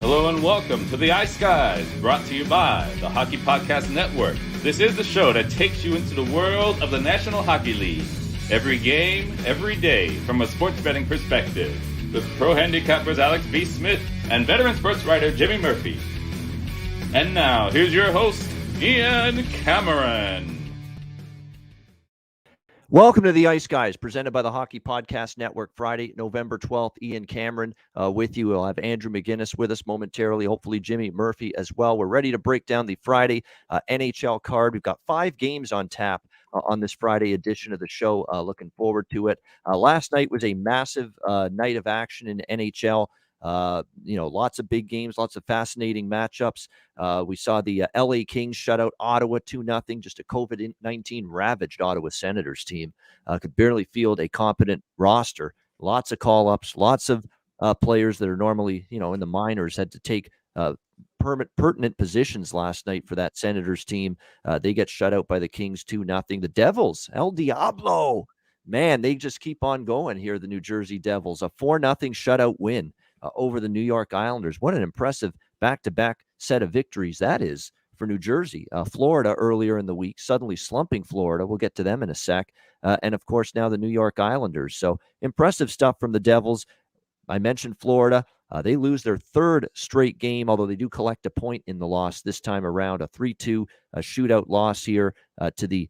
Hello and welcome to the Ice Guys, brought to you by the Hockey Podcast Network. This is the show that takes you into the world of the National Hockey League. Every game, every day, from a sports betting perspective. With pro handicappers Alex B. Smith and veteran sports writer Jimmy Murphy. And now, here's your host, Ian Cameron. Welcome to the Ice Guys, presented by the Hockey Podcast Network. Friday, November 12th, Ian Cameron with you. We'll have Andrew McInnis with us momentarily, hopefully Jimmy Murphy as well. We're ready to break down the Friday NHL card. We've got 5 games on tap on this Friday edition of the show. Looking forward to it. Last night was a massive night of action in NHL. Lots of big games, lots of fascinating matchups. We saw the LA Kings shut out Ottawa 2-0. Just a COVID-19 ravaged Ottawa Senators team. Could barely field a competent roster. Lots of call-ups, lots of players that are normally, in the minors had to take pertinent positions last night for that Senators team. They get shut out by the Kings 2-0. The Devils, El Diablo, man, they just keep on going here, the New Jersey Devils. A 4-0 shutout win over the New York Islanders. What an impressive back-to-back set of victories that is for New Jersey. Florida earlier in the week, suddenly slumping Florida. We'll get to them in a sec. And, of course, now the New York Islanders. So impressive stuff from the Devils. I mentioned Florida. They lose their 3rd straight game, although they do collect a point in the loss this time around. A 3-2 shootout loss here to the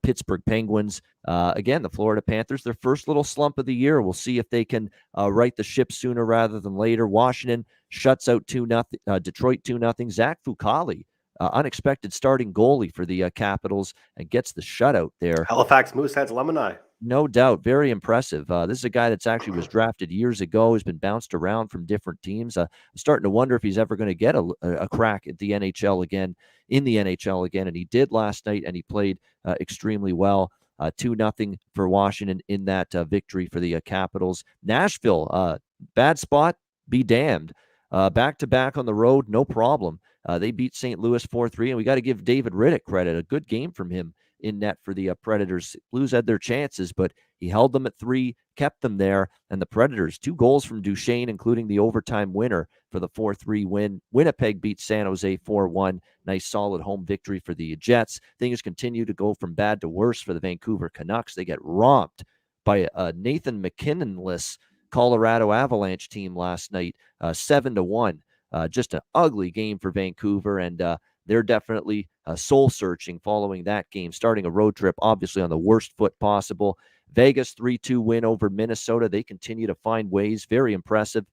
Pittsburgh Penguins. Again, the Florida Panthers, their first little slump of the year. We'll see if they can right the ship sooner rather than later. Washington shuts out 2-0, Detroit 2-0. Zach Fucale, unexpected starting goalie for the Capitals, and gets the shutout there. Halifax Mooseheads alumni. No doubt. Very impressive. This is a guy that's actually was drafted years ago. He's been bounced around from different teams. I'm starting to wonder if he's ever going to get a crack at the NHL again, and he did last night, and he played extremely well. 2-0 for Washington in that victory for the Capitals. Nashville, bad spot, be damned. Back-to-back on the road, no problem. They beat St. Louis 4-3, and we got to give David Riddick credit. A good game from him in net for the Predators. Blues had their chances, but he held them at 3, kept them there, and the Predators, 2 goals from Duchesne, including the overtime winner for the 4-3 win. Winnipeg beat San Jose 4-1. Nice, solid home victory for the Jets. Things continue to go from bad to worse for the Vancouver Canucks. They get romped by a Nathan McKinnon-less Colorado Avalanche team last night, 7-1. Just an ugly game for Vancouver, and they're definitely soul-searching following that game, starting a road trip, obviously on the worst foot possible. Vegas 3-2 win over Minnesota. They continue to find ways. Very impressive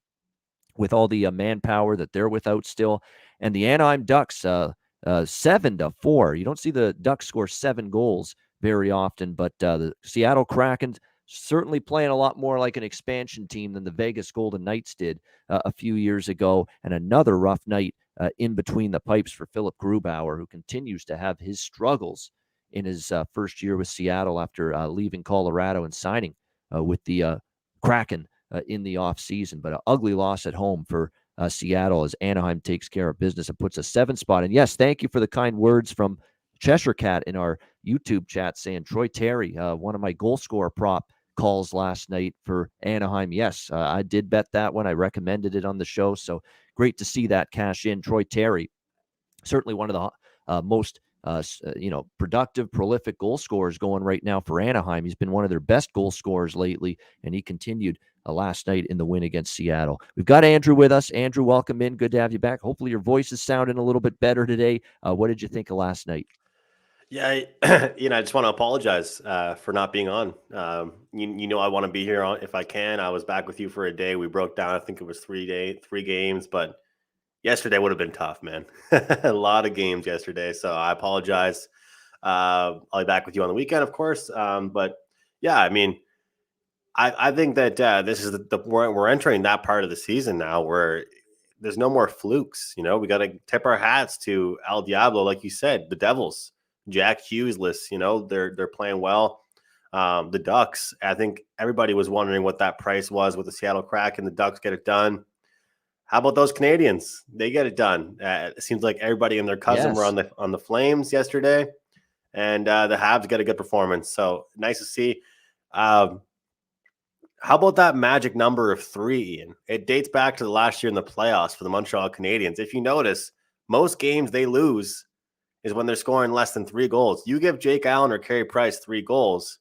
with all the manpower that they're without still. And the Anaheim Ducks, 7-4. You don't see the Ducks score 7 goals very often, but the Seattle Kraken certainly playing a lot more like an expansion team than the Vegas Golden Knights did a few years ago. And another rough night in between the pipes for Philip Grubauer, who continues to have his struggles in his first year with Seattle after leaving Colorado and signing with the Kraken in the offseason. But an ugly loss at home for Seattle as Anaheim takes care of business and puts a 7 spot. And yes, thank you for the kind words from Cheshire Cat in our YouTube chat saying Troy Terry, one of my goal scorer prop calls last night for Anaheim. Yes, I did bet that one. I recommended it on the show. So great to see that cash in. Troy Terry, certainly one of the most productive, prolific goal scorers going right now for Anaheim. He's been one of their best goal scorers lately, and he continued last night in the win against Seattle. We've got Andrew with us. Andrew, welcome in. Good to have you back. Hopefully your voice is sounding a little bit better today. What did you think of last night? Yeah, I just want to apologize for not being on. I want to be here if I can. I was back with you for a day. We broke down, I think it was 3 games, but yesterday would have been tough, man. A lot of games yesterday, so I apologize. I'll be back with you on the weekend, of course. But yeah, I mean, I think that this is we're entering that part of the season now where there's no more flukes. We got to tip our hats to El Diablo, like you said, the Devils. Jack Hughes-less, they're playing well. The Ducks, I think everybody was wondering what that price was with the Seattle Kraken. The Ducks get it done. How about those Canadians? They get it done. It seems like everybody and their cousin were on the Flames yesterday, and the Habs get a good performance. So nice to see. How about that magic number of 3, Ian? It dates back to the last year in the playoffs for the Montreal Canadiens. If you notice, most games they lose is when they're scoring less than 3 goals. You give Jake Allen or Carey Price 3 goals,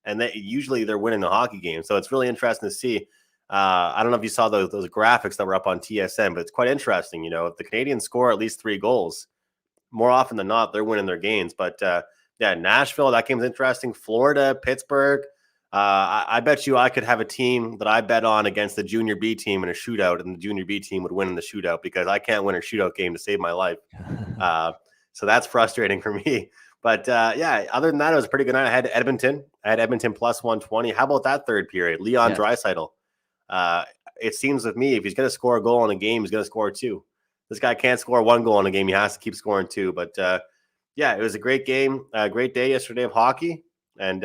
and usually they're winning the hockey game. So it's really interesting to see. I don't know if you saw those graphics that were up on TSN, but it's quite interesting. If the Canadiens score at least 3 goals, more often than not, they're winning their games. But Nashville, that game's interesting. Florida, Pittsburgh. I bet you I could have a team that I bet on against the Junior B team in a shootout, and the Junior B team would win in the shootout because I can't win a shootout game to save my life. So that's frustrating for me. But other than that, it was a pretty good night. I had Edmonton plus 120. How about that third period? Leon Draisaitl. It seems with me, if he's going to score a goal in a game, he's going to score 2. This guy can't score 1 goal in a game. He has to keep scoring 2. But it was a great game, a great day yesterday of hockey. And,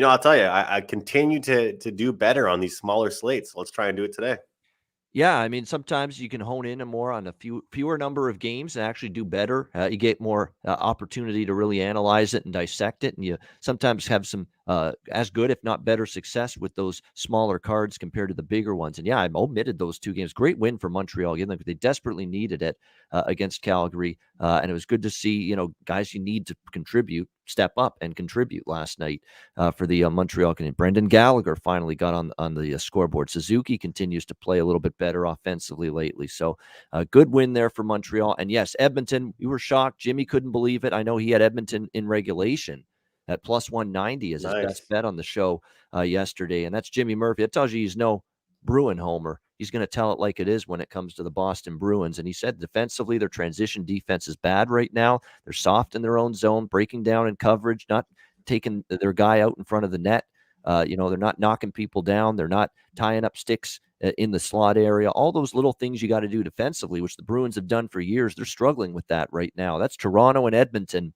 I'll tell you, I continue to do better on these smaller slates. Let's try and do it today. Yeah, I mean, sometimes you can hone in more on a fewer number of games and actually do better. You get more opportunity to really analyze it and dissect it, and you sometimes have some as good, if not better, success with those smaller cards compared to the bigger ones. And I omitted those 2 games. Great win for Montreal. Again, they desperately needed it against Calgary, and it was good to see guys you need to contribute step up and contribute last night for the Montreal Canadiens. Brendan Gallagher finally got on the scoreboard. Suzuki continues to play a little bit better offensively lately. So a good win there for Montreal. And yes, Edmonton, we were shocked. Jimmy couldn't believe it. I know he had Edmonton in regulation at plus 190 as his best bet on the show yesterday. And that's Jimmy Murphy. It tells you he's no Bruin homer. He's going to tell it like it is when it comes to the Boston Bruins. And he said defensively, their transition defense is bad right now. They're soft in their own zone, breaking down in coverage, not taking their guy out in front of the net. They're not knocking people down. They're not tying up sticks in the slot area. All those little things you got to do defensively, which the Bruins have done for years. They're struggling with that right now. That's Toronto and Edmonton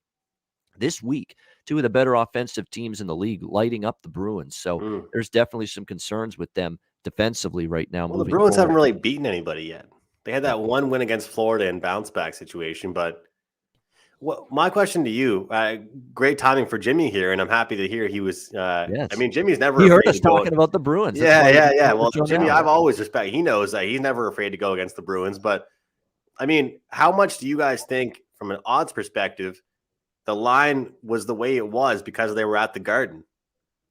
this week, 2 of the better offensive teams in the league, lighting up the Bruins. So there's definitely some concerns with them defensively right now. Well, the Bruins haven't really beaten anybody yet. They had that 1 win against Florida in bounce back situation. But my question to you, great timing for Jimmy here, and I'm happy to hear he was. Yes. I mean, Jimmy's never. He heard us talking about the Bruins. Yeah. Well, Jimmy, I've always respected. He knows that he's never afraid to go against the Bruins. But I mean, how much do you guys think, from an odds perspective, the line was the way it was because they were at the Garden?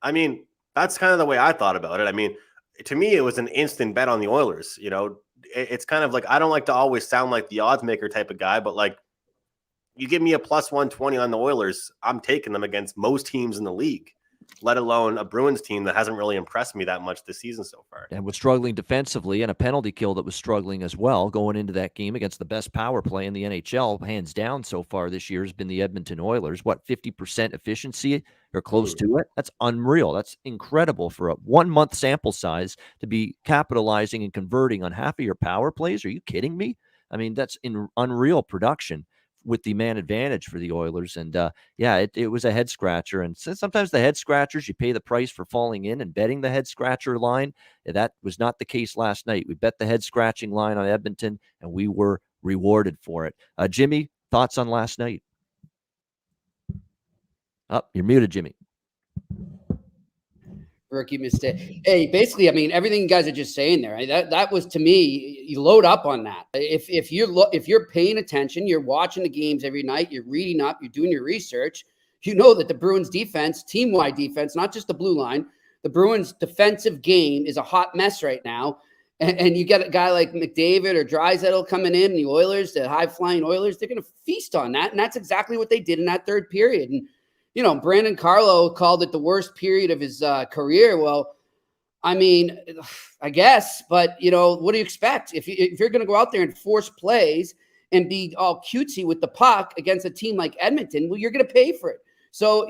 I mean, that's kind of the way I thought about it. I mean, to me, it was an instant bet on the Oilers. It's kind of like, I don't like to always sound like the odds maker type of guy, but like, you give me a plus 120 on the Oilers, I'm taking them against most teams in the league, let alone a Bruins team that hasn't really impressed me that much this season so far. And was struggling defensively, and a penalty kill that was struggling as well going into that game against the best power play in the NHL, hands down so far this year, has been the Edmonton Oilers. 50% efficiency or close to it? That's unreal. That's incredible for a 1-month sample size to be capitalizing and converting on half of your power plays. Are you kidding me? I mean, that's unreal production with the man advantage for the Oilers. And it was a head scratcher. And sometimes the head scratchers, you pay the price for falling in and betting the head scratcher line. That was not the case last night. We bet the head scratching line on Edmonton, and we were rewarded for it. Jimmy, thoughts on last night? You're muted, Jimmy. Rookie mistake. Hey, basically, I mean, everything you guys are just saying there. That was, to me, you load up on that. If you're paying attention, you're watching the games every night, you're reading up, you're doing your research, you know that the Bruins defense, team-wide defense, not just the blue line, the Bruins defensive game is a hot mess right now. And you get a guy like McDavid or Draisaitl coming in, the Oilers, the high-flying Oilers, they're going to feast on that. And that's exactly what they did in that third period. And Brandon Carlo called it the worst period of his career. Well, I mean, I guess, but what do you expect? If you're going to go out there and force plays and be all cutesy with the puck against a team like Edmonton, well, you're going to pay for it. So,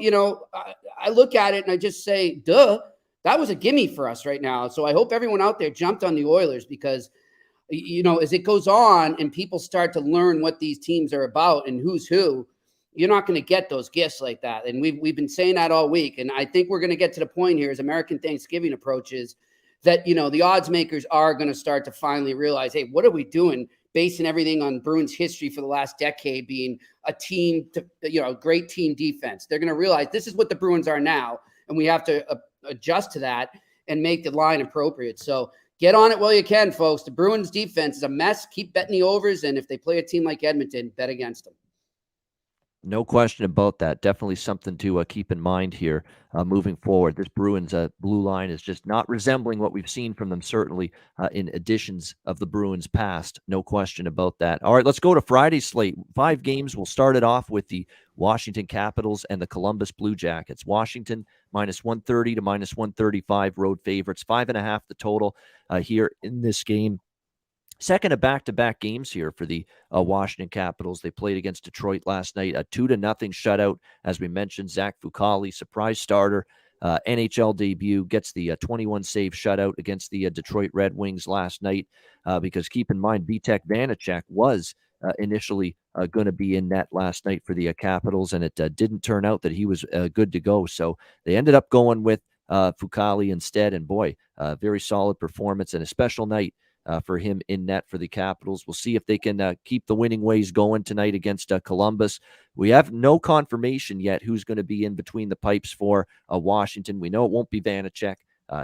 I look at it and I just say, duh, that was a gimme for us right now. So I hope everyone out there jumped on the Oilers because, as it goes on and people start to learn what these teams are about and who's who, you're not going to get those gifts like that. And we've been saying that all week. And I think we're going to get to the point here as American Thanksgiving approaches that, the odds makers are going to start to finally realize, hey, what are we doing? Basing everything on Bruins history for the last decade being a team, great team defense. They're going to realize this is what the Bruins are now. And we have to adjust to that. and make the line appropriate. So get on it while you can, folks. The Bruins defense is a mess. Keep betting the overs. And if they play a team like Edmonton, bet against them. No question about that. Definitely something to keep in mind here moving forward. This Bruins blue line is just not resembling what we've seen from them, certainly in editions of the Bruins past. No question about that. All right, let's go to Friday's slate. 5 games. We'll start it off with the Washington Capitals and the Columbus Blue Jackets. Washington -130 to -135 road favorites. 5.5 the total here in this game. Second of back-to-back games here for the Washington Capitals. They played against Detroit last night, a 2-0 shutout. As we mentioned, Zach Fucale, surprise starter, NHL debut, gets the 21-save shutout against the Detroit Red Wings last night. Because keep in mind, Vitek Vanacek was initially going to be in net last night for the Capitals, and it didn't turn out that he was good to go. So they ended up going with Fucale instead, and boy, very solid performance and a special night for him in net for the Capitals. We'll see if they can keep the winning ways going tonight against Columbus. We have no confirmation yet who's going to be in between the pipes for Washington. We know it won't be Vanacek.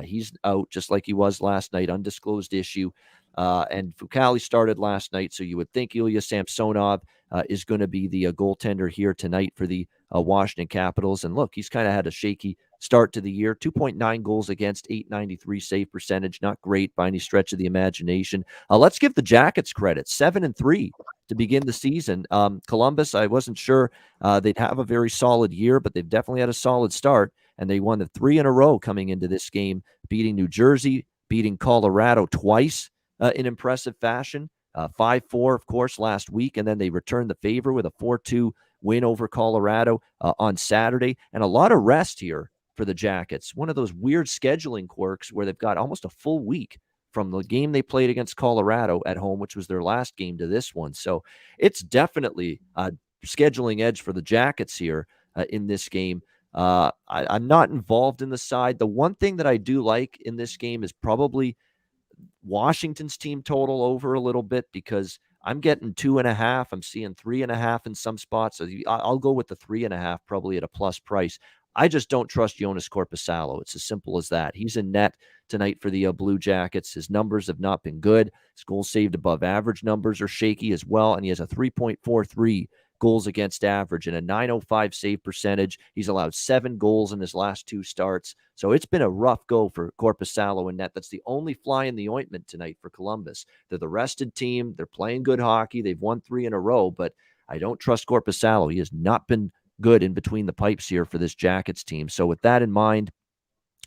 He's out just like he was last night, undisclosed issue. And Fucale started last night, so you would think Ilya Samsonov is going to be the goaltender here tonight for the Washington Capitals. And look, he's kind of had a shaky start to the year. 2.9 goals against, .893 save percentage. Not great by any stretch of the imagination. Let's give the Jackets credit. 7-3 to begin the season. Columbus, I wasn't sure they'd have a very solid year, but they've definitely had a solid start. And they won the 3 in a row coming into this game, beating New Jersey, beating Colorado twice in impressive fashion. 5-4, of course, last week. And then they returned the favor with a 4-2 win over Colorado on Saturday. And a lot of rest here for the Jackets. One of those weird scheduling quirks where they've got almost a full week from the game they played against Colorado at home, which was their last game, to this one. So it's definitely a scheduling edge for the Jackets here in this game. I'm not involved in the side. The one thing that I do like in this game is probably Washington's team total over a little bit, because I'm getting 2.5. I'm seeing 3.5 in some spots. So I'll go with the 3.5 probably at a plus price. I just don't trust Jonas Korpisalo. It's as simple as that. He's in net tonight for the Blue Jackets. His numbers have not been good. His goals saved above average numbers are shaky as well, and he has a 3.43 goals against average and a .905 save percentage. He's allowed 7 goals in his last 2 starts. So it's been a rough go for Korpisalo in net. That's the only fly in the ointment tonight for Columbus. They're the rested team. They're playing good hockey. They've won 3 in a row, but I don't trust Korpisalo. He has not been good in between the pipes here for this Jackets team. So with that in mind,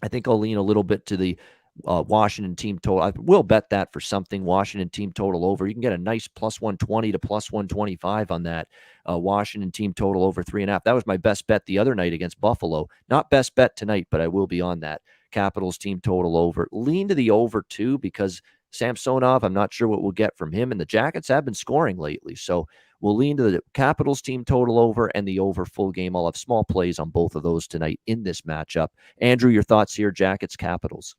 I think I'll lean a little bit to the Washington team total. I will bet that for something. Washington team total over. You can get a nice plus 120 to plus 125 on that. Washington team total over 3.5. That was my best bet the other night against Buffalo. Not best bet tonight, but I will be on that. Capitals team total over. Lean to the over too, because Samsonov, I'm not sure what we'll get from him, and the Jackets have been scoring lately. So we'll lean to the Capitals team total over and the over full game. I'll have small plays on both of those tonight in this matchup. Andrew, your thoughts here, Jackets, Capitals?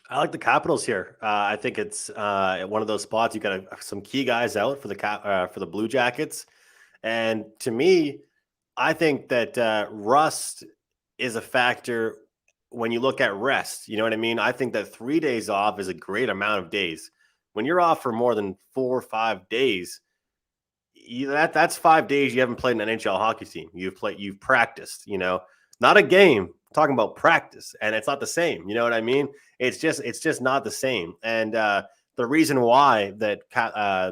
I like the Capitals here. I think it's one of those spots you got some key guys out for the Blue Jackets, and to me, I think that rust is a factor when you look at rest. You know what I mean? I think that 3 days off is a great amount of days. When you're off for more than 4 or 5 days, that's 5 days you haven't played an NHL hockey team. You've practiced. You know, not a game. I'm talking about practice, and it's not the same. You know what I mean? It's just not the same. And the reason why that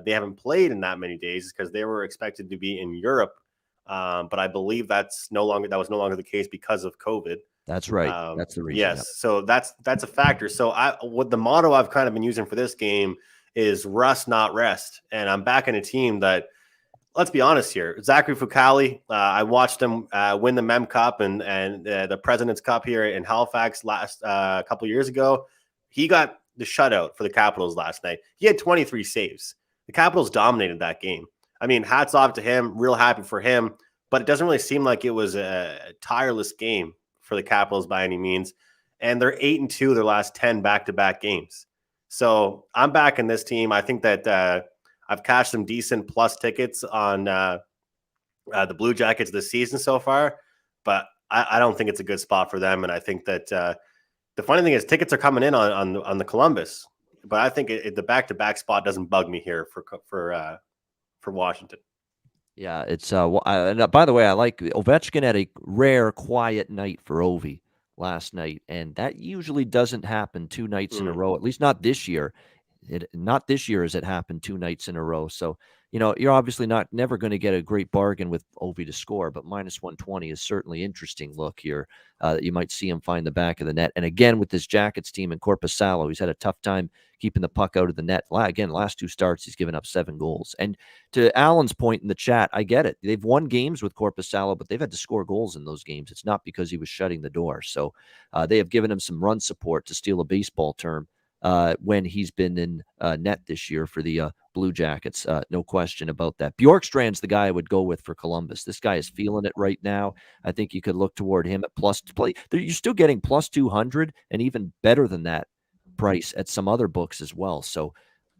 they haven't played in that many days is because they were expected to be in Europe, but I believe that was no longer the case because of COVID. That's right. That's the reason. Yes. Yep. So that's a factor. So what the motto I've kind of been using for this game is rust, not rest. And I'm backing a team that, let's be honest here, Zachary Fucale, I watched him win the Mem Cup and the President's Cup here in Halifax last couple of years ago. He got the shutout for the Capitals last night. He had 23 saves. The Capitals dominated that game. I mean, hats off to him. Real happy for him. But it doesn't really seem like it was a tireless game for the Capitals by any means. And they're 8-2 their last 10 back-to-back games. So I'm backing this team. I think that I've cashed some decent plus tickets on the Blue Jackets this season so far, but I don't think it's a good spot for them. And I think that The funny thing is, tickets are coming in on the Columbus, but I think the back-to-back spot doesn't bug me here for Washington. Yeah, it's and by the way, I like Ovechkin had a rare quiet night for Ovi last night, and that usually doesn't happen 2 nights in a row. At least not this year. Not this year has it happened 2 nights in a row. So, you're obviously never going to get a great bargain with Ovi to score, but minus 120 is certainly interesting look here. You might see him find the back of the net. And again, with this Jackets team and Korpisalo, he's had a tough time keeping the puck out of the net. Again, last 2 starts, he's given up 7 goals. And to Alan's point in the chat, I get it. They've won games with Korpisalo, but they've had to score goals in those games. It's not because he was shutting the door. So they have given him some run support, to steal a baseball term, when he's been in net this year for the Blue Jackets. No question about that. Bjorkstrand's the guy I would go with for Columbus. This guy is feeling it right now. I think you could look toward him at plus play. You're still getting plus 200 and even better than that price at some other books as well. So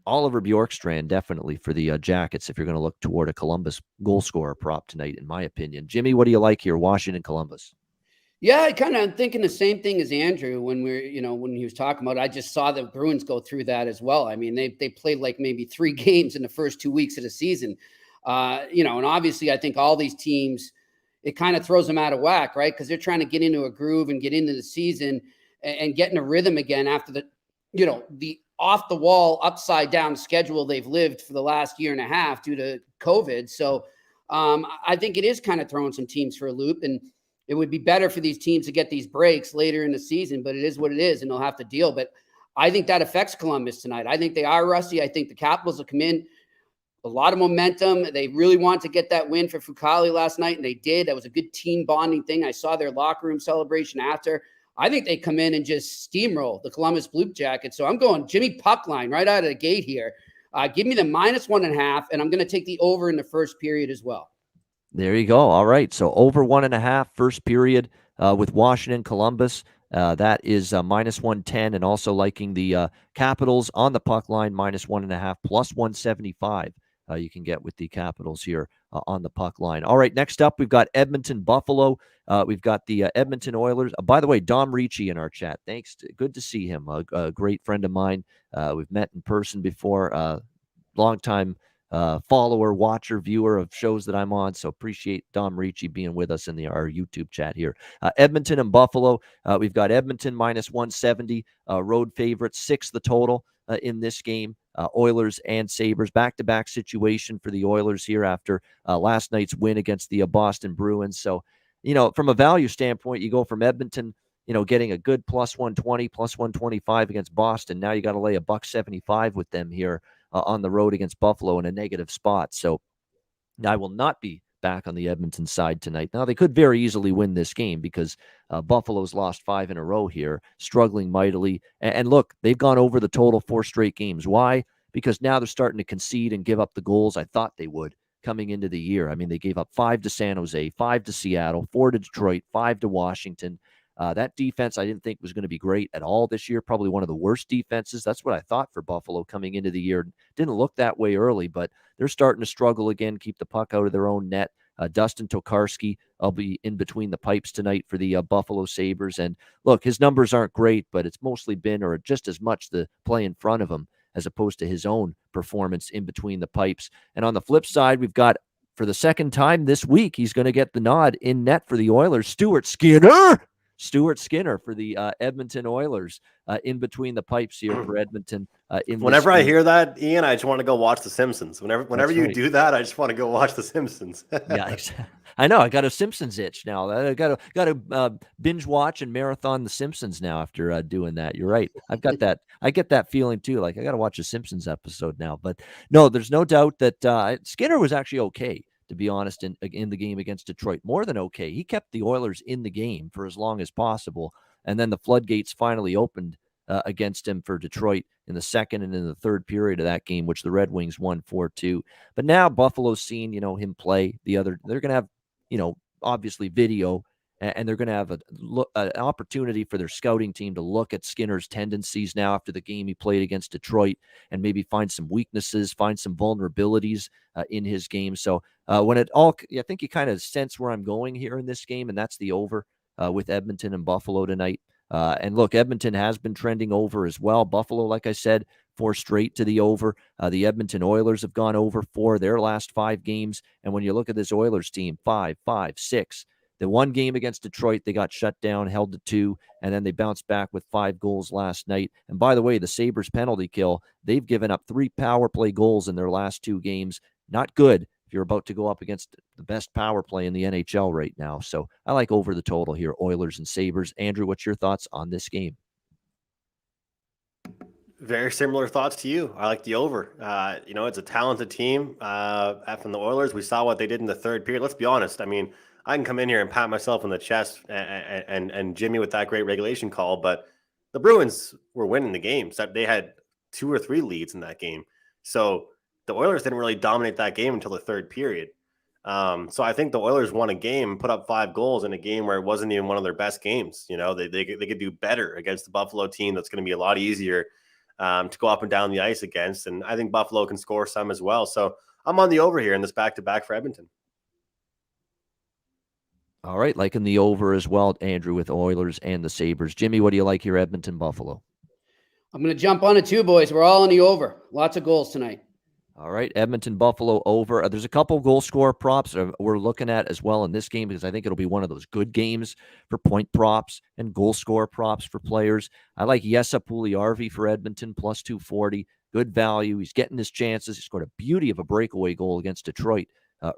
Oliver Bjorkstrand definitely for the Jackets if you're going to look toward a Columbus goal scorer prop tonight, in my opinion. Jimmy, what do you like here? Washington, Columbus. Yeah, I'm thinking the same thing as Andrew when when he was talking about it. I just saw the Bruins go through that as well. I mean, they played like maybe 3 games in the first 2 weeks of the season. And obviously I think all these teams, it kind of throws them out of whack, right? Because they're trying to get into a groove and get into the season and get in a rhythm again after the off the wall, upside down schedule they've lived for the last year and a half due to COVID. So I think it is kind of throwing some teams for a loop, and it would be better for these teams to get these breaks later in the season, but it is what it is, and they'll have to deal. But I think that affects Columbus tonight. I think they are rusty. I think the Capitals will come in, a lot of momentum. They really want to get that win for Fucale last night, and they did. That was a good team bonding thing. I saw their locker room celebration after. I think they come in and just steamroll the Columbus Blue Jackets. So I'm going Jimmy puck line right out of the gate here. Give me the minus 1.5, and I'm going to take the over in the first period as well. There you go. All right. So over 1.5 first period with Washington, Columbus. That is minus 110, and also liking the Capitals on the puck line, minus 1.5, plus 175. You can get with the Capitals here on the puck line. All right. Next up, we've got Edmonton, Buffalo. We've got the Edmonton Oilers. By the way, Dom Ricci in our chat. Thanks. Good to see him. A great friend of mine. We've met in person before. Long time follower, watcher, viewer of shows that I'm on. So appreciate Dom Ricci being with us in our YouTube chat here. Edmonton and Buffalo. We've got Edmonton minus 170, road favorites, 6 the total in this game. Oilers and Sabres, back-to-back situation for the Oilers here after last night's win against the Boston Bruins. So, from a value standpoint, you go from Edmonton, getting a good plus 120, plus 125 against Boston. Now you got to lay $1.75 with them here on the road against Buffalo in a negative spot. So I will not be back on the Edmonton side tonight. Now, they could very easily win this game because Buffalo's lost 5 in a row here, struggling mightily. And look, they've gone over the total 4 straight games. Why? Because now they're starting to concede and give up the goals I thought they would coming into the year. I mean, they gave up 5 to San Jose, 5 to Seattle, 4 to Detroit, 5 to Washington. That defense I didn't think was going to be great at all this year. Probably one of the worst defenses. That's what I thought for Buffalo coming into the year. Didn't look that way early, but they're starting to struggle again, keep the puck out of their own net. Dustin Tokarski, I'll be in between the pipes tonight for the Buffalo Sabres. And look, his numbers aren't great, but it's mostly been, or just as much, the play in front of him as opposed to his own performance in between the pipes. And on the flip side, we've got, for the second time this week, he's going to get the nod in net for the Oilers, Stuart Skinner for the Edmonton Oilers in between the pipes here for Edmonton. Whenever I hear that, Ian, I just want to go watch The Simpsons. Whenever you do that, I just want to go watch The Simpsons. Yeah, exactly. I know. I got a Simpsons itch now. I got to binge watch and marathon The Simpsons now after doing that. You're right. I've got that. I get that feeling too. Like I got to watch a Simpsons episode now. But no, there's no doubt that Skinner was actually okay, to be honest, in the game against Detroit. More than okay. He kept the Oilers in the game for as long as possible. And then the floodgates finally opened against him for Detroit in the second and in the third period of that game, which the Red Wings won 4-2. But now Buffalo's seen, him play they're going to have, obviously video, and they're going to have an opportunity for their scouting team to look at Skinner's tendencies now after the game he played against Detroit and maybe find some weaknesses, find some vulnerabilities in his game. So I think you kind of sense where I'm going here in this game, and that's the over with Edmonton and Buffalo tonight. And look, Edmonton has been trending over as well. Buffalo, like I said, 4 straight to the over. The Edmonton Oilers have gone over 4 their last 5 games. And when you look at this Oilers team, 5, 5, 6. The one game against Detroit, they got shut down, held to 2, and then they bounced back with 5 goals last night. And by the way, the Sabres penalty kill, they've given up 3 power play goals in their last 2 games. Not good if you're about to go up against the best power play in the NHL right now. So I like over the total here, Oilers and Sabres. Andrew, what's your thoughts on this game? Very similar thoughts to you. I like the over. It's a talented team. From the Oilers, we saw what they did in the third period. Let's be honest. I mean, I can come in here and pat myself on the chest and Jimmy with that great regulation call, but the Bruins were winning the games. They had 2 or 3 leads in that game. So the Oilers didn't really dominate that game until the third period. So I think the Oilers won a game, put up 5 goals in a game where it wasn't even one of their best games. They could do better against the Buffalo team. That's going to be a lot easier to go up and down the ice against. And I think Buffalo can score some as well. So I'm on the over here in this back-to-back for Edmonton. All right, liking the over as well, Andrew, with Oilers and the Sabres. Jimmy, what do you like here, Edmonton, Buffalo? I'm going to jump on it too, boys. We're all on the over. Lots of goals tonight. All right, Edmonton, Buffalo over. There's a couple goal scorer props we're looking at as well in this game because I think it'll be one of those good games for point props and goal scorer props for players. I like Jesse Puljujärvi for Edmonton, plus 240. Good value. He's getting his chances. He scored a beauty of a breakaway goal against Detroit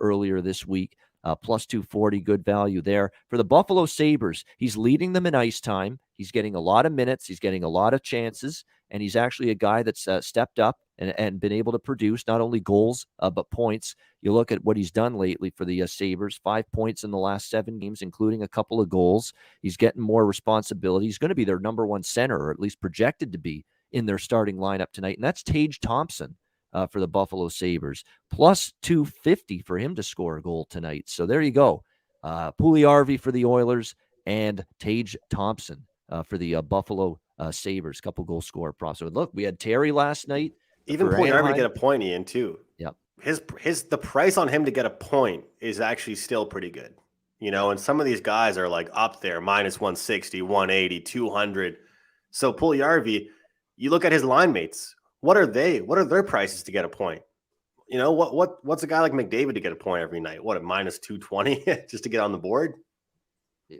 earlier this week. Plus 240, good value there. For the Buffalo Sabres, he's leading them in ice time. He's getting a lot of minutes. He's getting a lot of chances. And he's actually a guy that's stepped up and been able to produce not only goals, but points. You look at what he's done lately for the Sabres, 5 points in the last 7 games, including a couple of goals. He's getting more responsibility. He's going to be their number 1 center, or at least projected to be in their starting lineup tonight. And that's Tage Thompson. For the Buffalo Sabres, plus 250 for him to score a goal tonight. So there you go. Puljujärvi for the Oilers and Tage Thompson for the Buffalo Sabres. Couple goal scorer props. So look, we had Terry last night. Even Puljujärvi to get a point, Ian, too. Yeah. The price on him to get a point is actually still pretty good. And some of these guys are like up there, minus 160, 180, 200. So Puljujärvi, you look at his line mates. What are their prices to get a point? What's a guy like McDavid to get a point every night? What, at minus 220 just to get on the board?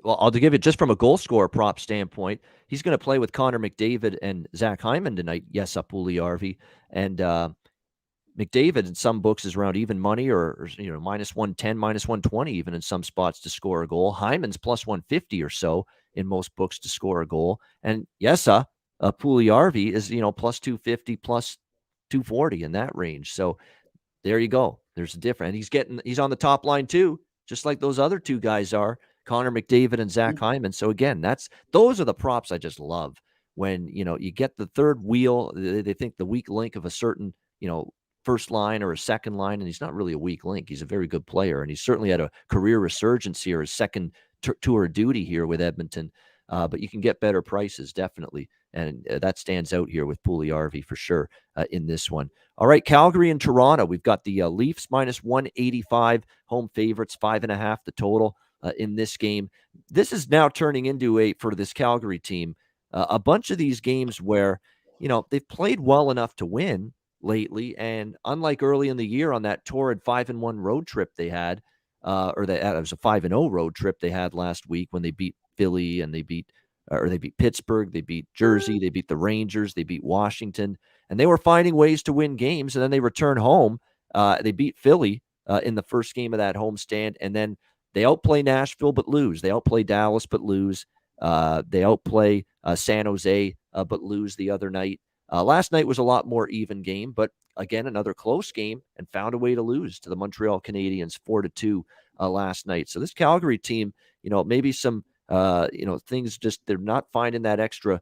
Well, I'll give it just from a goal scorer prop standpoint. He's going to play with Connor McDavid and Zach Hyman tonight. Yes, Puljujärvi. And McDavid in some books is around even money or minus 110, minus 120 even in some spots to score a goal. Hyman's plus 150 or so in most books to score a goal. And yes, Puljujärvi is, plus 250, plus 240 in that range. So there you go. There's a difference. And he's on the top line too, just like those other 2 guys are, Connor McDavid and Zach Hyman. So again, those are the props I just love when, you get the third wheel. They think the weak link of a certain, first line or a second line, and he's not really a weak link. He's a very good player, and he's certainly had a career resurgence here, his second tour of duty here with Edmonton. But you can get better prices, definitely. And that stands out here with Puljujärvi for sure in this one. All right, Calgary and Toronto. We've got the Leafs minus 185, home favorites, 5.5 the total in this game. This is now turning into for this Calgary team, a bunch of these games where, they've played well enough to win lately. And unlike early in the year on that torrid 5-1 road trip they had, it was a 5-0 road trip they had last week when they beat Philly and they beat Pittsburgh, they beat Jersey, they beat the Rangers, they beat Washington, and they were finding ways to win games. And then they return home. They beat Philly in the first game of that homestand, and then they outplay Nashville but lose. They outplay Dallas but lose. They outplay San Jose but lose the other night. Last night was a lot more even game, but again, another close game, and found a way to lose to the Montreal Canadiens 4-2 last night. So this Calgary team, maybe some things just, they're not finding that extra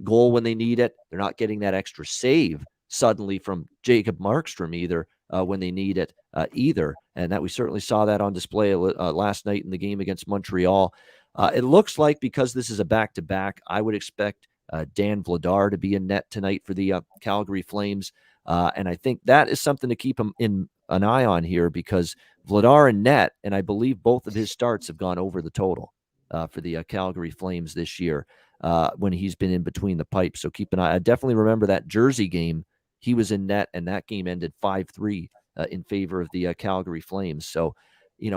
goal when they need it. They're not getting that extra save suddenly from Jacob Markstrom either when they need it either. And that we certainly saw that on display last night in the game against Montreal. It looks like because this is a back-to-back, I would expect Dan Vladar to be in net tonight for the Calgary Flames. And I think that is something to keep him in an eye on here, because Vladar in net, and I believe both of his starts have gone over the total for the Calgary Flames this year. when he's been in between the pipes. So keep an eye. I definitely remember that Jersey game. He was in net, and that game ended 5-3 in favor of the Calgary Flames. So,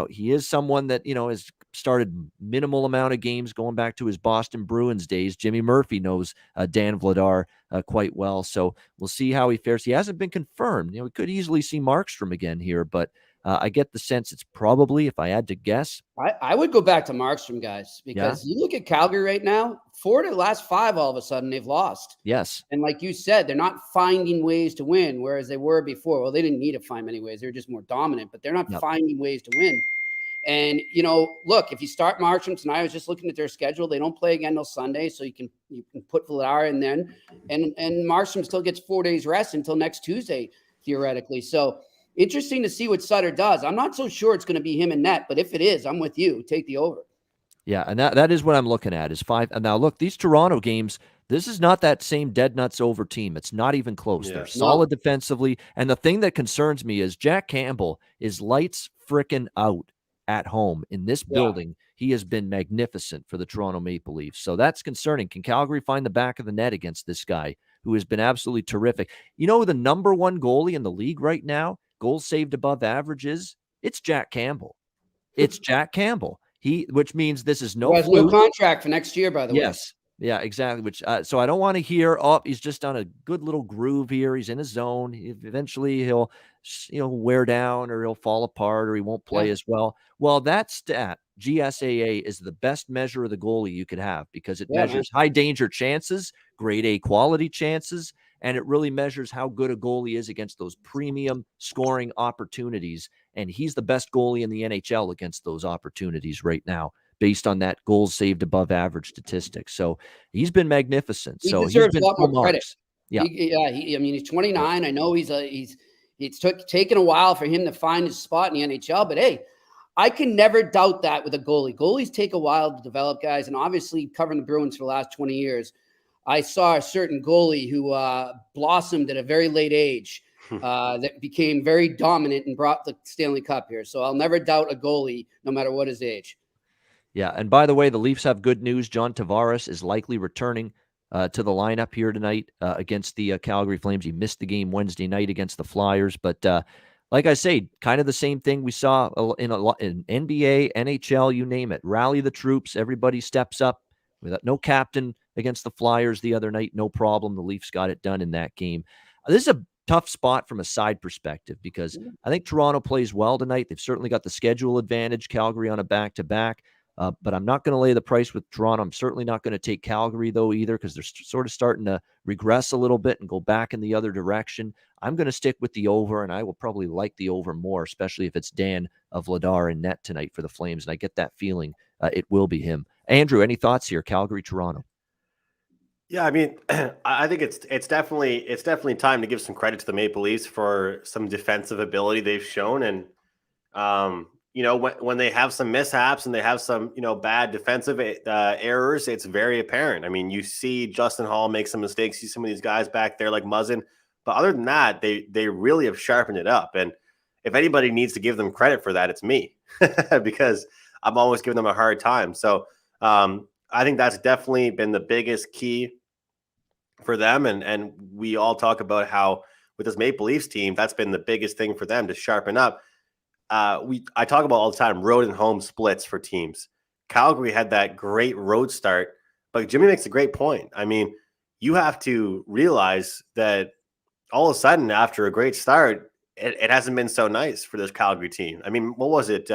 he is someone that, has started minimal amount of games going back to his Boston Bruins days. Jimmy Murphy knows Dan Vladar quite well. So we'll see how he fares. He hasn't been confirmed. We could easily see Markstrom again here, but I get the sense it's probably, if I had to guess. I would go back to Markstrom, guys, because you look at Calgary right now, 4 of the last 5, all of a sudden they've lost. Yes. And like you said, they're not finding ways to win, whereas they were before. Well, they didn't need to find many ways. They were just more dominant, but they're not finding ways to win. And, look, if you start Markstrom tonight, I was just looking at their schedule. They don't play again till Sunday, so you can put Vladar in then. And Markstrom still gets 4 days rest until next Tuesday, theoretically. So interesting to see what Sutter does. I'm not so sure it's going to be him in net, but if it is, I'm with you. Take the over. Yeah, and that is what I'm looking at is 5. And now, look, these Toronto games, this is not that same dead nuts over team. It's not even close. They're solid defensively. And the thing that concerns me is Jack Campbell is lights frickin' out at home in this building. He has been magnificent for the Toronto Maple Leafs. So that's concerning. Can Calgary find the back of the net against this guy who has been absolutely terrific? The number 1 goalie in the league right now, goals saved above average is? It's Jack Campbell. It's Jack Campbell. Which means this is no contract for next year, by the way. Yes. Yeah, exactly. Which so I don't want to hear, he's just on a good little groove here. He's in his zone. Eventually he'll wear down, or he'll fall apart, or he won't play as well. Well, that stat, GSAA, is the best measure of the goalie you could have, because it measures high danger chances, grade A quality chances, and it really measures how good a goalie is against those premium scoring opportunities. And he's the best goalie in the NHL against those opportunities right now, based on that goals saved above average statistic. So he's been magnificent. He deserves a lot more credit. Yeah. He's 29. I know it's taken a while for him to find his spot in the NHL, but hey, I can never doubt that with a goalie. Goalies take a while to develop, guys. And obviously covering the Bruins for the last 20 years, I saw a certain goalie who blossomed at a very late age that became very dominant and brought the Stanley Cup here. So I'll never doubt a goalie, no matter what his age. Yeah, and by the way, the Leafs have good news. John Tavares is likely returning to the lineup here tonight against the Calgary Flames. He missed the game Wednesday night against the Flyers, but like I say, kind of the same thing we saw in NBA, NHL, you name it. Rally the troops, everybody steps up. Without no captain against the Flyers the other night, no problem. The Leafs got it done in that game. This is a tough spot from a side perspective, because I think Toronto plays well tonight. They've certainly got the schedule advantage. Calgary on a back-to-back. But I'm not going to lay the price with Toronto. I'm certainly not going to take Calgary, though, either, because they're sort of starting to regress a little bit and go back in the other direction. I'm going to stick with the over, and I will probably like the over more, especially if it's Dan Vladar in net tonight for the Flames. And I get that feeling it will be him. Andrew, any thoughts here? Calgary, Toronto. Yeah, I mean, I think it's definitely time to give some credit to the Maple Leafs for some defensive ability they've shown. And when they have some mishaps and they have some, bad defensive errors, it's very apparent. I mean, you see Justin Hall make some mistakes. You see some of these guys back there like Muzzin. But other than that, they really have sharpened it up. And if anybody needs to give them credit for that, it's me, because I'm always giving them a hard time. So I think that's definitely been the biggest key for them. And we all talk about how with this Maple Leafs team, that's been the biggest thing for them to sharpen up. I talk about all the time road and home splits for teams. Calgary had that great road start, but Jimmy makes a great point. I mean, you have to realize that all of a sudden after a great start, it hasn't been so nice for this Calgary team. I mean, what was it?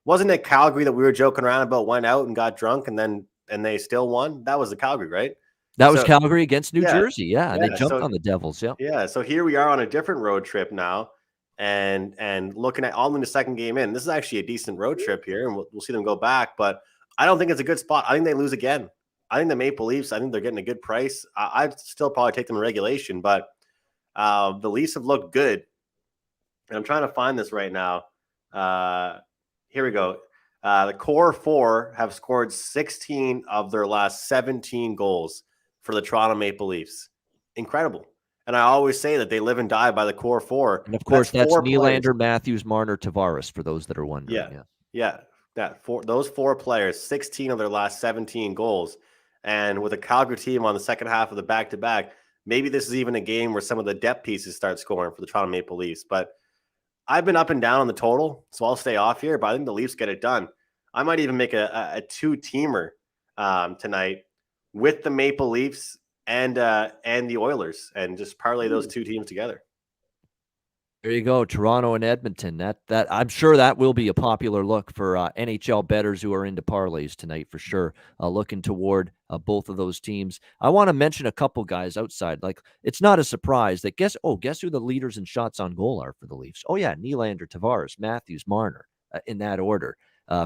Wasn't it Calgary that we were joking around about went out and got drunk and they still won? That was the Calgary, right? That was Calgary against New Jersey. Yeah, they jumped on the Devils. Yeah. Yeah. So here we are on a different road trip now. And looking at all in the second game in, this is actually a decent road trip here, and we'll see them go back. But I don't think it's a good spot. I think they lose again. I think the Maple Leafs, I think they're getting a good price. I'd still probably take them in regulation, but the Leafs have looked good. And I'm trying to find this right now. Here we go. The core four have scored 16 of their last 17 goals for the Toronto Maple Leafs. Incredible. And I always say that they live and die by the core four. And of course, that's Nylander, Matthews, Marner, Tavares, for those that are wondering. Yeah. Those four players, 16 of their last 17 goals. And with a Calgary team on the second half of the back-to-back, maybe this is even a game where some of the depth pieces start scoring for the Toronto Maple Leafs. But I've been up and down on the total, so I'll stay off here. But I think the Leafs get it done. I might even make a two-teamer tonight with the Maple Leafs and the Oilers, and just parlay those two teams together. There you go, Toronto and Edmonton. That I'm sure that will be a popular look for NHL bettors who are into parlays tonight for sure. Looking toward both of those teams. I want to mention a couple guys outside. Like, it's not a surprise that guess who the leaders in shots on goal are for the Leafs? Oh yeah, Nylander, Tavares, Matthews, Marner, in that order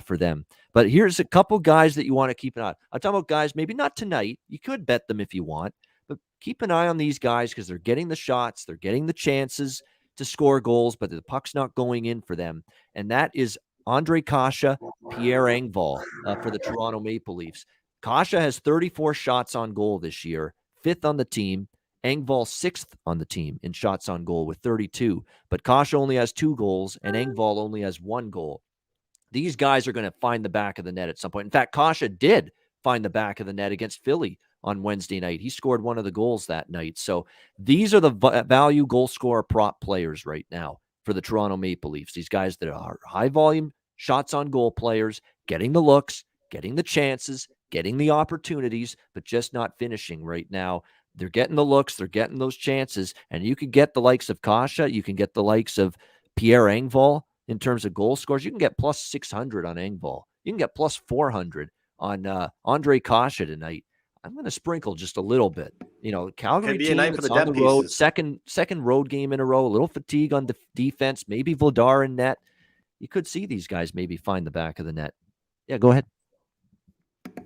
for them. But here's a couple guys that you want to keep an eye on. I'm talking about guys maybe not tonight. You could bet them if you want, but keep an eye on these guys because they're getting the shots, they're getting the chances to score goals, but the puck's not going in for them. And that is Ondrej Kase, Pierre Engvall for the Toronto Maple Leafs. Kase has 34 shots on goal this year, 5th on the team. Engvall 6th on the team in shots on goal with 32. But Kase only has 2 goals, and Engvall only has 1 goal. These guys are going to find the back of the net at some point. In fact, Kase did find the back of the net against Philly on Wednesday night. He scored one of the goals that night. So these are the value goal scorer prop players right now for the Toronto Maple Leafs. These guys that are high volume shots on goal players, getting the looks, getting the chances, getting the opportunities, but just not finishing right now. They're getting the looks, they're getting those chances, and you can get the likes of Kase, you can get the likes of Pierre Engvall in terms of goal scores. You can get plus 600 on Engvall. You can get plus 400 on Ondrej Kase tonight. I'm going to sprinkle just a little bit. You know, Calgary team that's on the road, second road game in a row, a little fatigue on defense, maybe Vladar in net. You could see these guys maybe find the back of the net. Yeah, go ahead.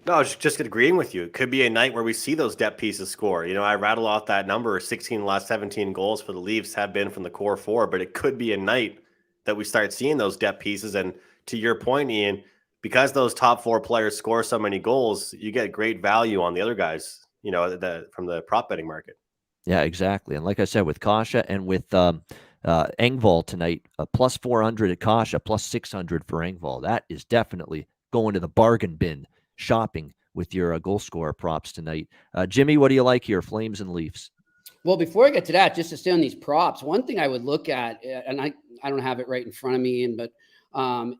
No, I was just agreeing with you. It could be a night where we see those depth pieces score. You know, I rattle off that number, 16 of the last 17 goals for the Leafs have been from the core four, but it could be a night that we start seeing those depth pieces. And to your point, Ian, because those top 4 players score so many goals, you get great value on the other guys, you know, from the prop betting market. Yeah, exactly. And like I said, with Kase and with Engvall tonight, plus 400 at Kase, plus 600 for Engvall. That is definitely going to the bargain bin shopping with your goal scorer props tonight. Jimmy, what do you like here, Flames and Leafs? Well, before I get to that, just to stay on these props, one thing I would look at, and I don't have it right in front of me, but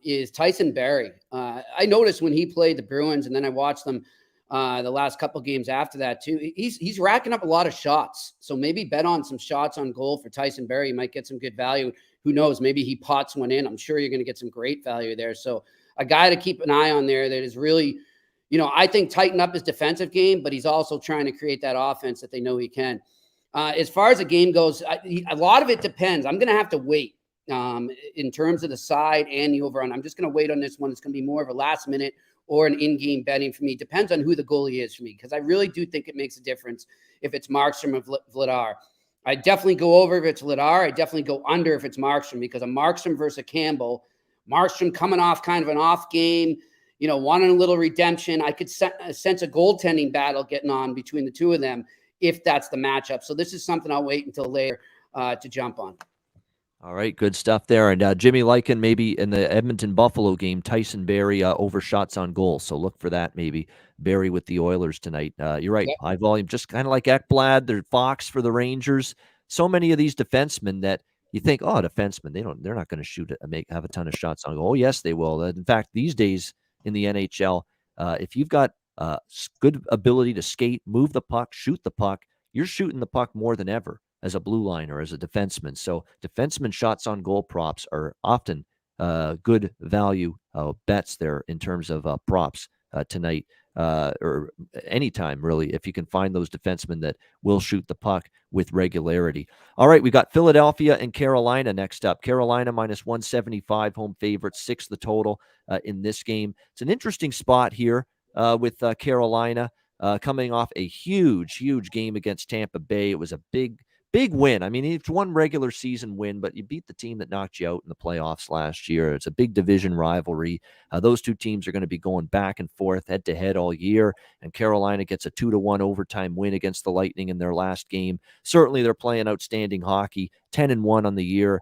is Tyson Barrie. I noticed when he played the Bruins, and then I watched them the last couple games after that too. He's racking up a lot of shots, so maybe bet on some shots on goal for Tyson Barrie. You might get some good value. Who knows? Maybe he pots one in. I'm sure you're going to get some great value there. So a guy to keep an eye on there that is really, you know, I think tighten up his defensive game, but he's also trying to create that offense that they know he can. As far as the game goes, a lot of it depends. I'm going to have to wait in terms of the side and the over-under. I'm just going to wait on this one. It's going to be more of a last minute or an in-game betting for me. Depends on who the goalie is for me, because I really do think it makes a difference if it's Markstrom or Vladar. I definitely go over if it's Vladar. I definitely go under if it's Markstrom, because a Markstrom versus a Campbell, Markstrom coming off kind of an off game, you know, wanting a little redemption. I could sense a goaltending battle getting on between the two of them if that's the matchup. So this is something I'll wait until later to jump on. All right, good stuff there. And Jimmy Lycan, maybe in the Edmonton-Buffalo game, Tyson Barrie over shots on goal. So look for that maybe. Barrie with the Oilers tonight. You're right, high volume, just kind of like Ekblad. There's Fox for the Rangers. So many of these defensemen that you think, oh, defensemen, they're not going to shoot have a ton of shots on goal. Oh, yes, they will. In fact, these days in the NHL, if you've got good ability to skate, move the puck, shoot the puck, you're shooting the puck more than ever as a blue line or as a defenseman. So defenseman shots on goal props are often good value bets there in terms of props tonight or anytime, really, if you can find those defensemen that will shoot the puck with regularity. All right, we got Philadelphia and Carolina next up. Carolina minus 175, home favorite, 6 the total in this game. It's an interesting spot here with Carolina coming off a huge game against Tampa Bay. It was a big win. I mean, it's one regular season win, but you beat the team that knocked you out in the playoffs last year. It's a big division rivalry. Those two teams are going to be going back and forth head-to-head all year, and Carolina gets a 2-1 overtime win against the Lightning in their last game. Certainly, they're playing outstanding hockey, 10-1 on the year,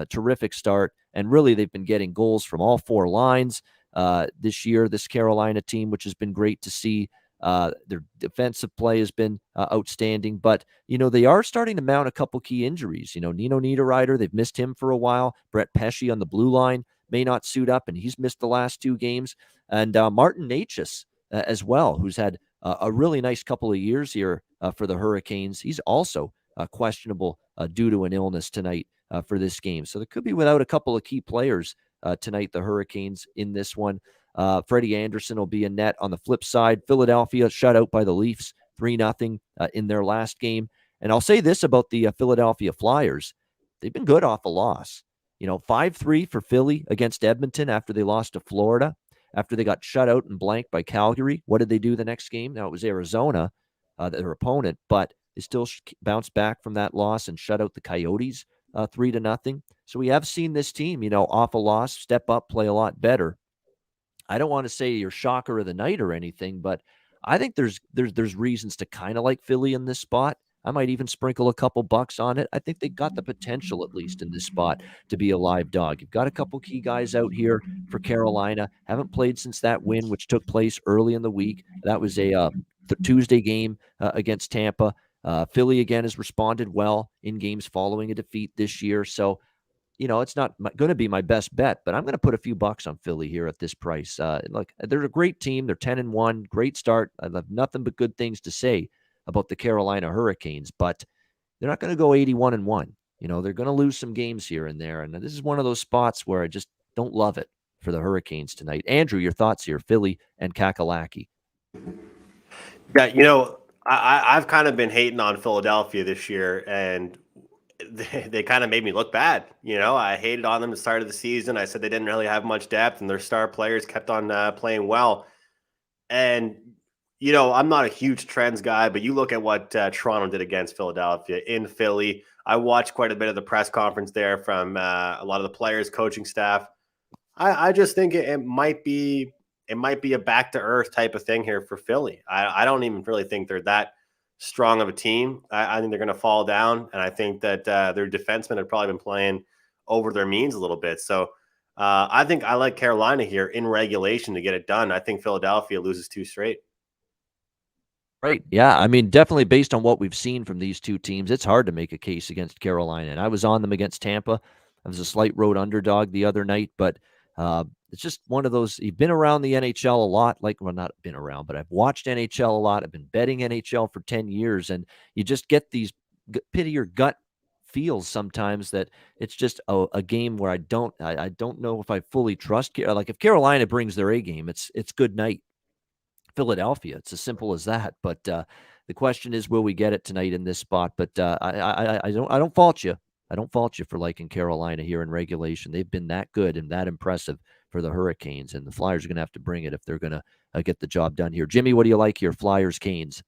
terrific start, and really they've been getting goals from all 4 lines this year, this Carolina team, which has been great to see. Their defensive play has been outstanding, but, they are starting to mount a couple key injuries. Nino Niederreiter, they've missed him for a while. Brett Pesce on the blue line may not suit up, and he's missed the last 2 games. And Martin Necas as well, who's had a really nice couple of years here for the Hurricanes. He's also questionable due to an illness tonight for this game. So they could be without a couple of key players tonight, the Hurricanes, in this one. Freddie Anderson will be in net. On the flip side, Philadelphia shut out by the Leafs 3-0 in their last game. And I'll say this about the Philadelphia Flyers. They've been good off a loss. 5-3 for Philly against Edmonton after they lost to Florida, after they got shut out and blanked by Calgary. What did they do the next game? Now, it was Arizona, their opponent, but they still bounced back from that loss and shut out the Coyotes 3-0. So we have seen this team, off a loss, step up, play a lot better. I don't want to say you're shocker of the night or anything, but I think there's reasons to kind of like Philly in this spot. I might even sprinkle a couple bucks on it. I think they got the potential, at least in this spot, to be a live dog. You've got a couple key guys out here for Carolina. Haven't played since that win, which took place early in the week. That was a Tuesday game against Tampa. Philly, again, has responded well in games following a defeat this year. So, it's not going to be my best bet, but I'm going to put a few bucks on Philly here at this price. Look, they're a great team. They're 10-1, great start. I have nothing but good things to say about the Carolina Hurricanes, but they're not going to go 81-1. They're going to lose some games here and there, and this is one of those spots where I just don't love it for the Hurricanes tonight. Andrew, your thoughts here, Philly and Kakalaki. Yeah, I've kind of been hating on Philadelphia this year, and they kind of made me look bad. I hated on them at the start of the season. I said they didn't really have much depth, and their star players kept on playing well. And, I'm not a huge trends guy, but you look at what Toronto did against Philadelphia in Philly. I watched quite a bit of the press conference there from a lot of the players, coaching staff. I just think it might be a back to earth type of thing here for Philly. I don't even really think they're that strong of a team. I think they're going to fall down, and I think that their defensemen have probably been playing over their means a little bit. So I think I like Carolina here in regulation to get it done. I think Philadelphia loses 2 straight. Right. Yeah. I mean, definitely based on what we've seen from these two teams, it's hard to make a case against Carolina. And I was on them against Tampa. I was a slight road underdog the other night, but it's just one of those. You've been around the NHL a lot, not been around, but I've watched NHL a lot. I've been betting NHL for 10 years, and you just get these pit of your gut feels sometimes that it's just a game where I don't know if I fully trust. Like if Carolina brings their A game, it's good night. Philadelphia, it's as simple as that. But the question is, will we get it tonight in this spot? But I don't fault you. I don't fault you for liking Carolina here in regulation. They've been that good and that impressive for the Hurricanes, and the Flyers are going to have to bring it if they're going to get the job done here. Jimmy, what do you like here? Flyers, Canes.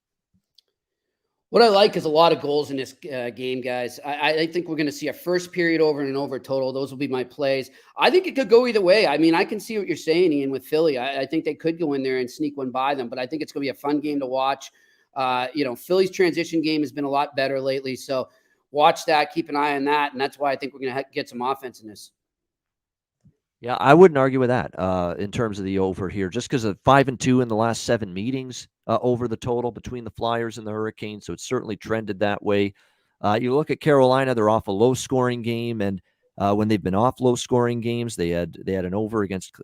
What I like is a lot of goals in this game, guys. I think we're going to see a first period over and over total. Those will be my plays. I think it could go either way. I mean, I can see what you're saying, Ian, with Philly. I think they could go in there and sneak one by them, but I think it's going to be a fun game to watch. Philly's transition game has been a lot better lately, so watch that. Keep an eye on that, and that's why I think we're going to get some offense in this. Yeah, I wouldn't argue with that in terms of the over here, just because of 5-2 in the last 7 meetings over the total between the Flyers and the Hurricanes. So it's certainly trended that way. You look at Carolina; they're off a low-scoring game, and when they've been off low-scoring games, they had an over against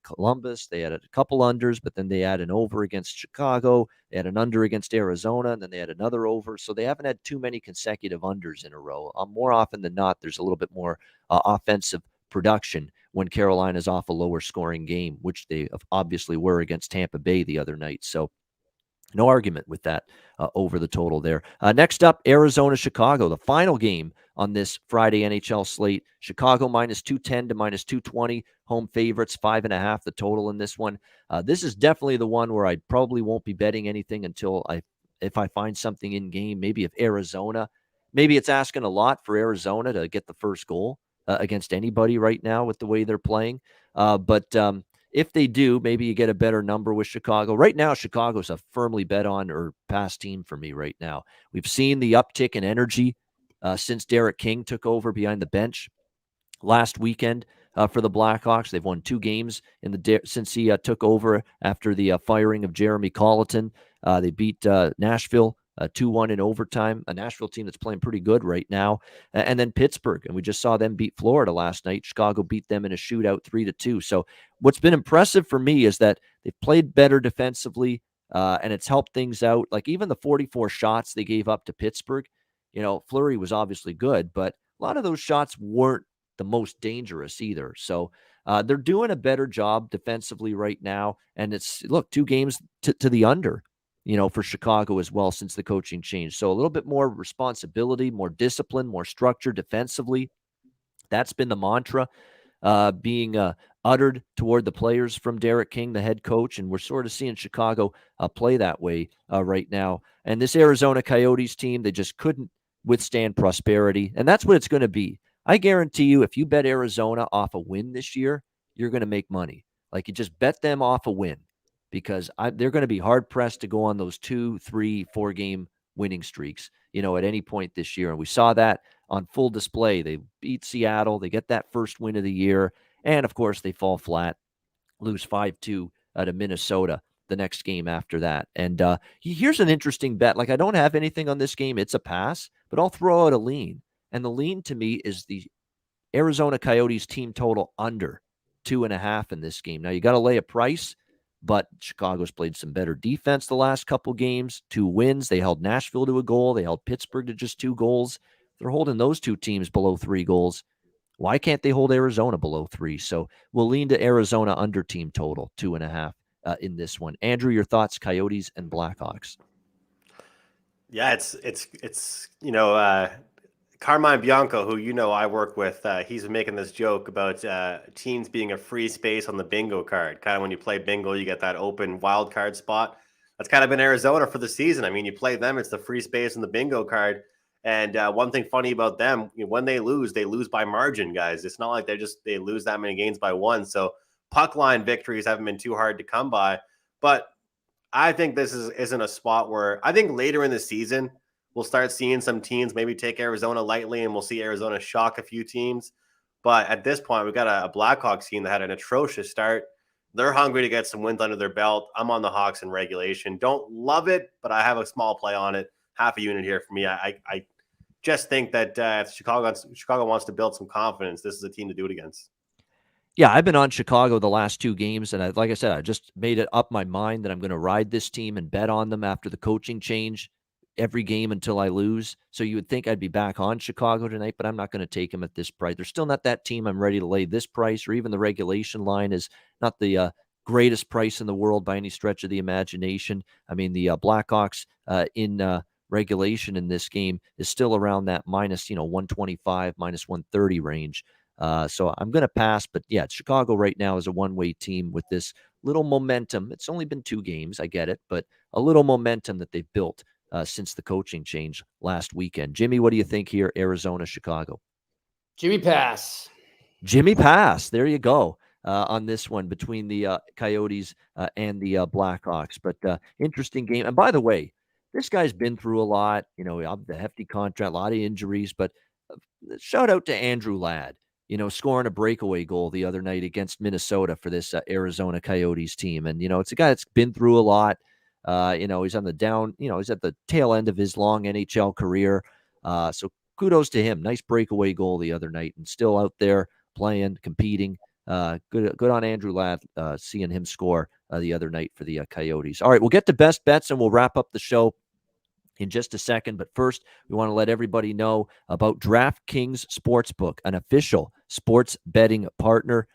Columbus. They had a couple unders, but then they had an over against Chicago. They had an under against Arizona, and then they had another over. So they haven't had too many consecutive unders in a row. More often than not, there's a little bit more offensive production when Carolina's off a lower scoring game, which they obviously were against Tampa Bay the other night. So no argument with that over the total there. Next up, Arizona, Chicago, the final game on this Friday NHL slate. Chicago -210 to -220. Home favorites, 5.5 the total in this one. This is definitely the one where I probably won't be betting anything until if I find something in game. Maybe if Arizona, maybe it's asking a lot for Arizona to get the first goal against anybody right now with the way they're playing. But if they do, maybe you get a better number with Chicago. Right now, Chicago's a firmly bet on or pass team for me right now. We've seen the uptick in energy since Derek King took over behind the bench last weekend for the Blackhawks. They've won 2 games since he took over after the firing of Jeremy Colleton. They beat Nashville 2-1 in overtime, a Nashville team that's playing pretty good right now. And then Pittsburgh, and we just saw them beat Florida last night. Chicago beat them in a shootout 3-2. So what's been impressive for me is that they've played better defensively, and it's helped things out. Like even the 44 shots they gave up to Pittsburgh, Fleury was obviously good, but a lot of those shots weren't the most dangerous either. So they're doing a better job defensively right now. And it's, look, 2 games to the under, for Chicago as well since the coaching change. So a little bit more responsibility, more discipline, more structure defensively. That's been the mantra being uttered toward the players from Derek King, the head coach. And we're sort of seeing Chicago play that way right now. And this Arizona Coyotes team, they just couldn't withstand prosperity. And that's what it's going to be. I guarantee you, if you bet Arizona off a win this year, you're going to make money. Like, you just bet them off a win, because they're going to be hard-pressed to go on those 2, 3, 4-game winning streaks, at any point this year. And we saw that on full display. They beat Seattle. They get that first win of the year. And, of course, they fall flat, lose 5-2 to Minnesota the next game after that. And here's an interesting bet. Like, I don't have anything on this game. It's a pass, but I'll throw out a lean. And the lean to me is the Arizona Coyotes team total under 2.5 in this game. Now, you got to lay a price, but Chicago's played some better defense the last couple games. 2 wins. They held Nashville to a goal. They held Pittsburgh to just 2 goals. They're holding those 2 teams below 3 goals. Why can't they hold Arizona below 3? So we'll lean to Arizona under team total 2.5 in this one. Andrew, your thoughts, Coyotes and Blackhawks? Yeah, it's Carmine Bianco, who I work with, he's been making this joke about teams being a free space on the bingo card. Kind of when you play bingo, you get that open wild card spot. That's kind of been Arizona for the season. I mean, you play them, it's the free space on the bingo card. And one thing funny about them, when they lose by margin, guys. It's not like they lose that many games by 1. So puck line victories haven't been too hard to come by. But I think this isn't a spot where, I think later in the season, we'll start seeing some teams maybe take Arizona lightly, and we'll see Arizona shock a few teams. But at this point, we've got a Blackhawks team that had an atrocious start. They're hungry to get some wins under their belt. I'm on the Hawks in regulation. Don't love it, but I have a small play on it. Half a unit here for me. I just think that if Chicago wants to build some confidence, this is a team to do it against. Yeah, I've been on Chicago the last 2 games, and like I said, I just made it up my mind that I'm going to ride this team and bet on them after the coaching change every game until I lose. So you would think I'd be back on Chicago tonight, but I'm not going to take them at this price. They're still not that team I'm ready to lay this price, or even the regulation line is not the greatest price in the world by any stretch of the imagination. I mean, the Blackhawks in regulation in this game is still around that minus 125, minus 130 range. So I'm going to pass, but yeah, Chicago right now is a one-way team with this little momentum. It's only been 2 games, I get it, but a little momentum that they've built since the coaching change last weekend. Jimmy, what do you think here, Arizona, Chicago? Jimmy pass. Jimmy pass. There you go on this one between the Coyotes and the Blackhawks. But interesting game. And by the way, this guy's been through a lot, the hefty contract, a lot of injuries, but shout out to Andrew Ladd, scoring a breakaway goal the other night against Minnesota for this Arizona Coyotes team. And, it's a guy that's been through a lot. He's on the down, he's at the tail end of his long NHL career. So kudos to him. Nice breakaway goal the other night, and still out there playing, competing. Good on Andrew Ladd, seeing him score the other night for the Coyotes. All right, we'll get to best bets and we'll wrap up the show in just a second. But first, we want to let everybody know about DraftKings Sportsbook, an official sports betting partner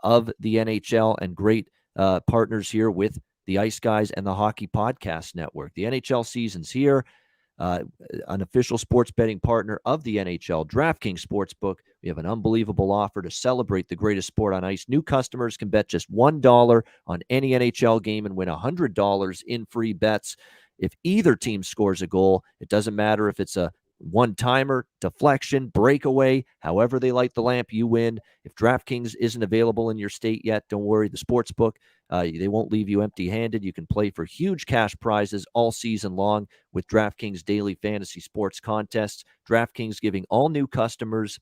of the NHL, and great partners here with the Ice Guys and the Hockey Podcast Network. The NHL season's here. An official sports betting partner of the NHL, DraftKings Sportsbook. We have an unbelievable offer to celebrate the greatest sport on ice. New customers can bet just $1 on any NHL game and win $100 in free bets. If either team scores a goal, it doesn't matter if it's a one-timer, deflection, breakaway, however they light the lamp, you win. If DraftKings isn't available in your state yet, don't worry. The Sportsbook, they won't leave you empty-handed. You can play for huge cash prizes all season long with DraftKings daily fantasy sports contests. DraftKings giving all new customers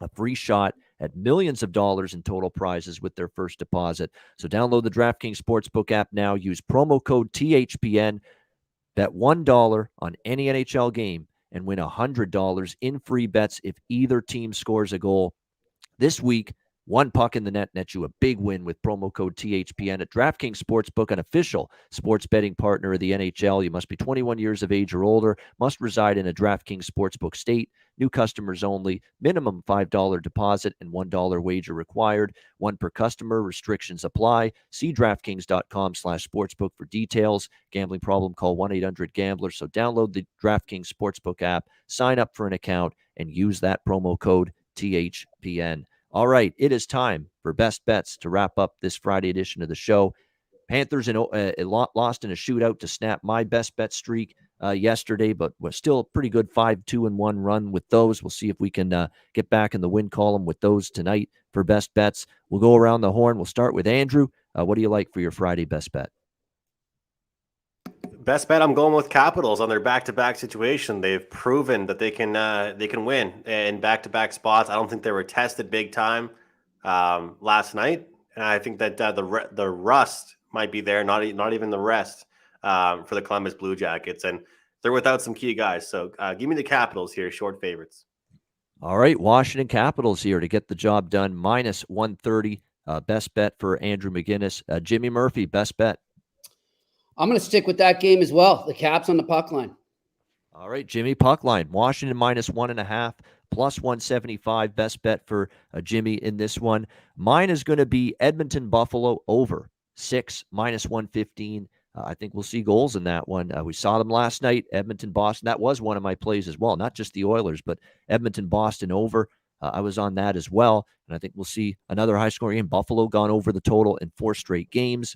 a free shot at millions of dollars in total prizes with their first deposit. So download the DraftKings Sportsbook app now. Use promo code THPN. Bet $1 on any NHL game and win $100 in free bets if either team scores a goal. This week, one puck in the net nets you a big win with promo code THPN at DraftKings Sportsbook, an official sports betting partner of the NHL. You must be 21 years of age or older, must reside in a DraftKings Sportsbook state. New customers only. Minimum $5 deposit and $1 wager required. One per customer. Restrictions apply. See DraftKings.com/sportsbook for details. Gambling problem? Call 1-800-GAMBLER. So download the DraftKings Sportsbook app, sign up for an account, and use that promo code THPN. All right, it is time for Best Bets to wrap up this Friday edition of the show. Panthers lost in a shootout to snap my best bet streak yesterday, but was still a pretty good 5-2-1 run with those. We'll see if we can get back in the win column with those tonight for Best Bets. We'll go around the horn. We'll start with Andrew. What do you like for your Friday Best Bet? Best bet, I'm going with Capitals on their back-to-back situation. They've proven that they can win in back-to-back spots. I don't think they were tested big time last night, and I think that the rust might be there, not even the rest for the Columbus Blue Jackets, and they're without some key guys. So give me the Capitals here, short favorites. All right, Washington Capitals here to get the job done, minus 130. Best bet for Andrew McInnis. Jimmy Murphy, best bet. I'm going to stick with that game as well. The Caps on the puck line. All right, Jimmy, puck line. Washington minus 1.5, plus 175. Best bet for Jimmy in this one. Mine is going to be Edmonton Buffalo over 6, minus 115. I think we'll see goals in that one. We saw them last night. Edmonton Boston. That was one of my plays as well. Not just the Oilers, but Edmonton Boston over. I was on that as well. And I think we'll see another high scoring game. Buffalo gone over the total in 4 straight games.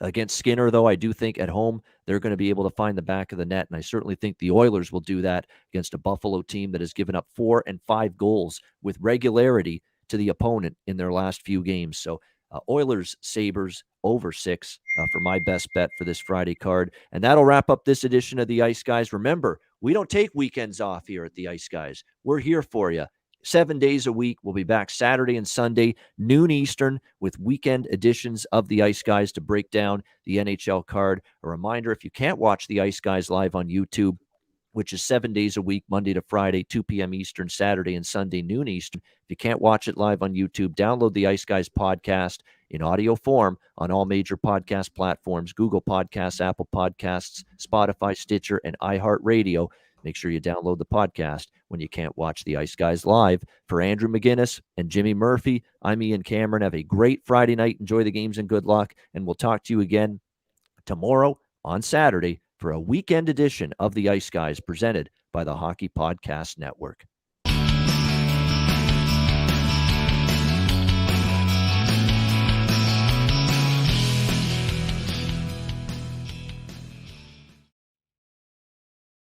Against Skinner, though, I do think at home they're going to be able to find the back of the net, and I certainly think the Oilers will do that against a Buffalo team that has given up 4 and 5 goals with regularity to the opponent in their last few games. So Oilers, Sabres, over 6 for my best bet for this Friday card. And that'll wrap up this edition of the Ice Guys. Remember, we don't take weekends off here at the Ice Guys. We're here for you 7 days a week. We'll be back Saturday and Sunday, noon Eastern, with weekend editions of the Ice Guys to break down the NHL card. A reminder, if you can't watch the Ice Guys live on YouTube, which is 7 days a week, Monday to Friday, 2 p.m. Eastern, Saturday and Sunday, noon Eastern. If you can't watch it live on YouTube, download the Ice Guys podcast in audio form on all major podcast platforms, Google Podcasts, Apple Podcasts, Spotify, Stitcher, and iHeartRadio. Make sure you download the podcast when you can't watch the Ice Guys live. For Andrew McInnis and Jimmy Murphy, I'm Ian Cameron. Have a great Friday night. Enjoy the games and good luck. And we'll talk to you again tomorrow on Saturday for a weekend edition of the Ice Guys presented by the Hockey Podcast Network.